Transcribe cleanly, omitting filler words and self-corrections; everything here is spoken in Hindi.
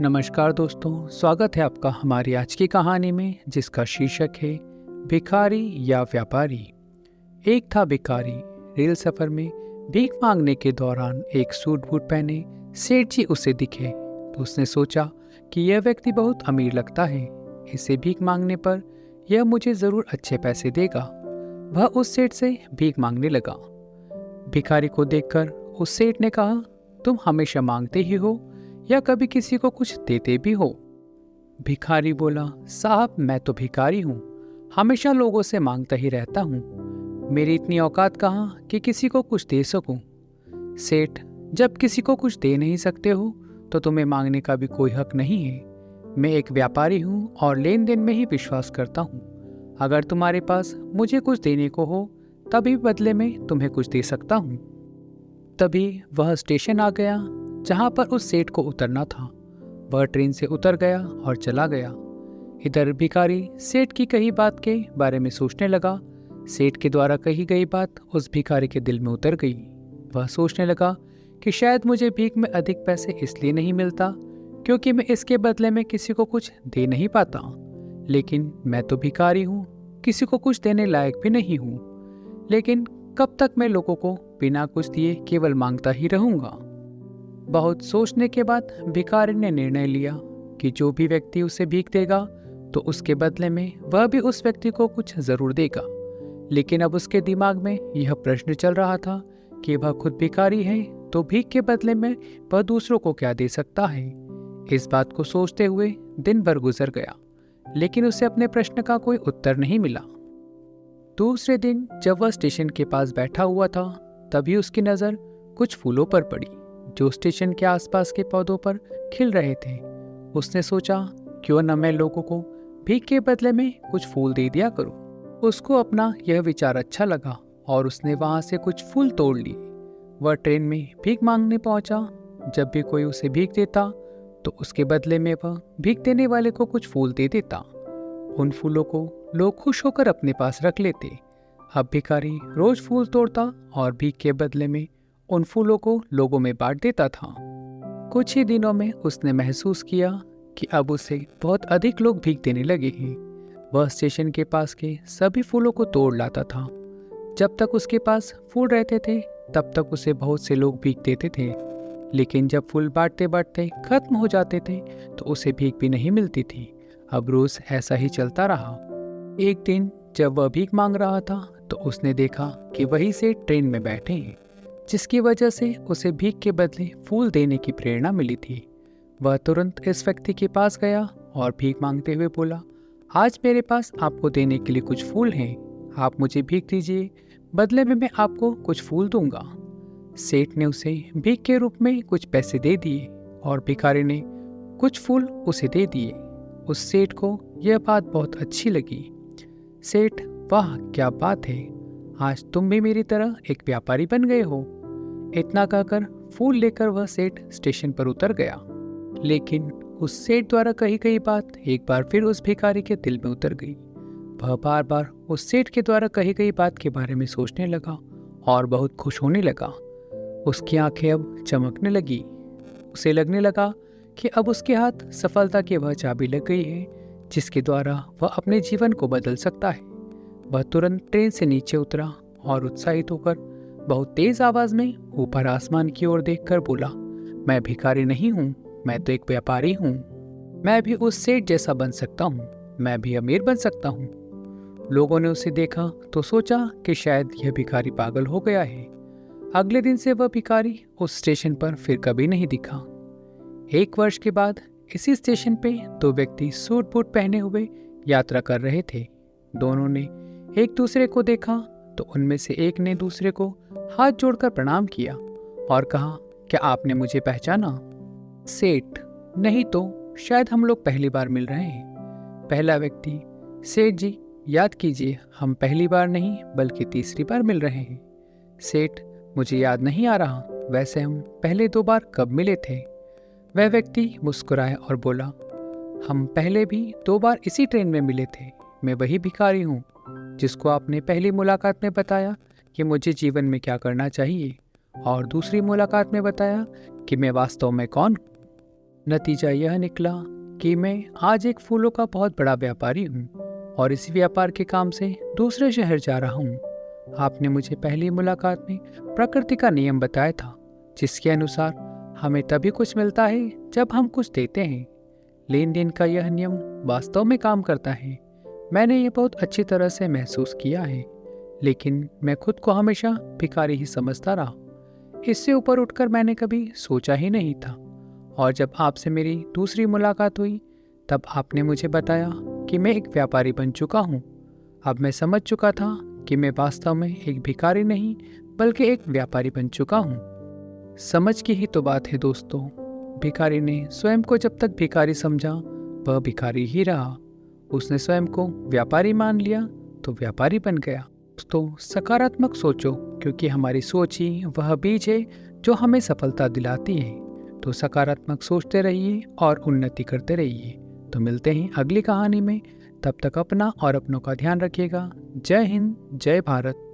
नमस्कार दोस्तों, स्वागत है आपका हमारी आज की कहानी में जिसका शीर्षक है भिखारी या व्यापारी। एक था भिखारी। रेल सफर में भीख मांगने के दौरान एक सूट बूट पहने सेठ जी उसे दिखे तो उसने सोचा कि यह व्यक्ति बहुत अमीर लगता है। इसे भीख मांगने पर यह मुझे ज़रूर अच्छे पैसे देगा। वह उस सेठ से भीख मांगने लगा। भिखारी को देखकर उस सेठ ने कहा, तुम हमेशा मांगते ही हो या कभी किसी को कुछ देते भी हो? भिखारी बोला, साहब मैं तो भिखारी हूँ, हमेशा लोगों से मांगता ही रहता हूँ। मेरी इतनी औकात कहाँ कि किसी को कुछ दे सकूँ। सेठ, जब किसी को कुछ दे नहीं सकते हो तो तुम्हें मांगने का भी कोई हक नहीं है। मैं एक व्यापारी हूँ और लेन देन में ही विश्वास करता हूँ। अगर तुम्हारे पास मुझे कुछ देने को हो तभी बदले में तुम्हें कुछ दे सकता हूँ। तभी वह स्टेशन आ गया जहाँ पर उस सेठ को उतरना था। वह ट्रेन से उतर गया और चला गया। इधर भिखारी सेठ की कही बात के बारे में सोचने लगा। सेठ के द्वारा कही गई बात उस भिखारी के दिल में उतर गई। वह सोचने लगा कि शायद मुझे भीख में अधिक पैसे इसलिए नहीं मिलता क्योंकि मैं इसके बदले में किसी को कुछ दे नहीं पाता। लेकिन मैं तो भिखारी हूँ, किसी को कुछ देने लायक भी नहीं हूँ। लेकिन कब तक मैं लोगों को बिना कुछ दिए केवल मांगता ही रहूँगा? बहुत सोचने के बाद भिखारी ने निर्णय लिया कि जो भी व्यक्ति उसे भीख देगा तो उसके बदले में वह भी उस व्यक्ति को कुछ जरूर देगा। लेकिन अब उसके दिमाग में यह प्रश्न चल रहा था कि वह खुद भिखारी है तो भीख के बदले में वह दूसरों को क्या दे सकता है। इस बात को सोचते हुए दिन भर गुजर गया, लेकिन उसे अपने प्रश्न का कोई उत्तर नहीं मिला। दूसरे दिन जब वह स्टेशन के पास बैठा हुआ था तभी उसकी नज़र कुछ फूलों पर पड़ी जो स्टेशन के आसपास के पौधों पर खिल रहे थे। उसने सोचा, क्यों न मैं लोगों को भीख के बदले में कुछ फूल दे दिया करूं। उसको अपना यह विचार अच्छा लगा और उसने वहां से कुछ फूल तोड़ लिए। वह ट्रेन में भीख मांगने पहुंचा। जब भी कोई उसे भीख देता तो उसके बदले में वह भीख देने वाले को कुछ फूल दे देता। उन फूलों को लोग खुश होकर अपने पास रख लेते। अब भिखारी रोज फूल तोड़ता और भीख के बदले में उन फूलों को लोगों में बांट देता था। कुछ ही दिनों में उसने महसूस किया कि अब उसे बहुत अधिक लोग भीख देने लगे हैं। वह स्टेशन के पास के सभी फूलों को तोड़ लाता था। जब तक उसके पास फूल रहते थे तब तक उसे बहुत से लोग भीख देते थे, लेकिन जब फूल बांटते बांटते खत्म हो जाते थे तो उसे भीख भी नहीं मिलती थी। अब रोज ऐसा ही चलता रहा। एक दिन जब वह भीख मांग रहा था तो उसने देखा कि वही सेठ ट्रेन में बैठे हैं, जिसकी वजह से उसे भीख के बदले फूल देने की प्रेरणा मिली थी। वह तुरंत इस व्यक्ति के पास गया और भीख मांगते हुए बोला, आज मेरे पास आपको देने के लिए कुछ फूल हैं, आप मुझे भीख दीजिए, बदले में मैं आपको कुछ फूल दूंगा। सेठ ने उसे भीख के रूप में कुछ पैसे दे दिए और भिखारी ने कुछ फूल उसे दे दिए। उस सेठ को यह बात बहुत अच्छी लगी। सेठ, वाह क्या बात है, आज तुम भी मेरी तरह एक व्यापारी बन गए हो। इतना कहकर फूल लेकर वह सेठ स्टेशन पर उतर गया। लेकिन उस सेठ द्वारा कही गई बात एक बार फिर उस भिखारी के दिल में उतर गई। वह बार बार उस सेठ के द्वारा कही गई बात के बारे में सोचने लगा और बहुत खुश होने लगा। उसकी आंखें अब चमकने लगी। उसे लगने लगा कि अब उसके हाथ सफलता की वह चाबी लग गई है जिसके द्वारा वह अपने जीवन को बदल सकता है। वह तुरंत ट्रेन से नीचे उतरा और उत्साहित होकर बहुत तेज आवाज में ऊपर आसमान की ओर देखकर बोला, मैं भिखारी नहीं हूँ, मैं तो एक व्यापारी हूँ। मैं भी उस सेठ जैसा बन सकता हूँ, मैं भी अमीर बन सकता हूँ। लोगों ने उसे देखा तो सोचा कि शायद यह भिखारी पागल हो गया है। अगले दिन से वह भिखारी उस स्टेशन पर फिर कभी नहीं दिखा। एक वर्ष के बाद इसी स्टेशन पे दो व्यक्ति सूट बूट पहने हुए यात्रा कर रहे थे। दोनों ने एक दूसरे को देखा तो उनमें से एक ने दूसरे को हाथ जोड़कर प्रणाम किया और कहा, क्या आपने मुझे पहचाना? सेठ, नहीं तो शायद हम लोग पहली बार मिल रहे हैं। पहला व्यक्ति, सेठ जी याद कीजिए, हम पहली बार नहीं बल्कि तीसरी बार मिल रहे हैं। सेठ, मुझे याद नहीं आ रहा, वैसे हम पहले 2 बार कब मिले थे? वह व्यक्ति मुस्कुराया और बोला, हम पहले भी 2 बार इसी ट्रेन में मिले थे। मैं वही भिखारी हूँ जिसको आपने पहली मुलाकात में बताया कि मुझे जीवन में क्या करना चाहिए और दूसरी मुलाकात में बताया कि मैं वास्तव में कौन हूँ। नतीजा यह निकला कि मैं आज एक फूलों का बहुत बड़ा व्यापारी हूँ और इसी व्यापार के काम से दूसरे शहर जा रहा हूँ। आपने मुझे पहली मुलाकात में प्रकृति का नियम बताया था, जिसके अनुसार हमें तभी कुछ मिलता है जब हम कुछ देते हैं। लेन देन का यह नियम वास्तव में काम करता है। मैंने ये बहुत अच्छी तरह से महसूस किया है, लेकिन मैं खुद को हमेशा भिखारी ही समझता रहा। इससे ऊपर उठकर मैंने कभी सोचा ही नहीं था। और जब आपसे मेरी दूसरी मुलाकात हुई, तब आपने मुझे बताया कि मैं एक व्यापारी बन चुका हूँ। अब मैं समझ चुका था कि मैं वास्तव में एक भिखारी नहीं बल्कि एक व्यापारी बन चुका हूँ। समझ की ही तो बात है दोस्तों। भिखारी ने स्वयं को जब तक भिखारी समझा, वह भिखारी ही रहा। उसने स्वयं को व्यापारी मान लिया तो व्यापारी बन गया। दोस्तों, सकारात्मक सोचो, क्योंकि हमारी सोच ही वह बीज है जो हमें सफलता दिलाती है। तो सकारात्मक सोचते रहिए और उन्नति करते रहिए। तो मिलते हैं अगली कहानी में। तब तक अपना और अपनों का ध्यान रखिएगा। जय हिंद, जय भारत।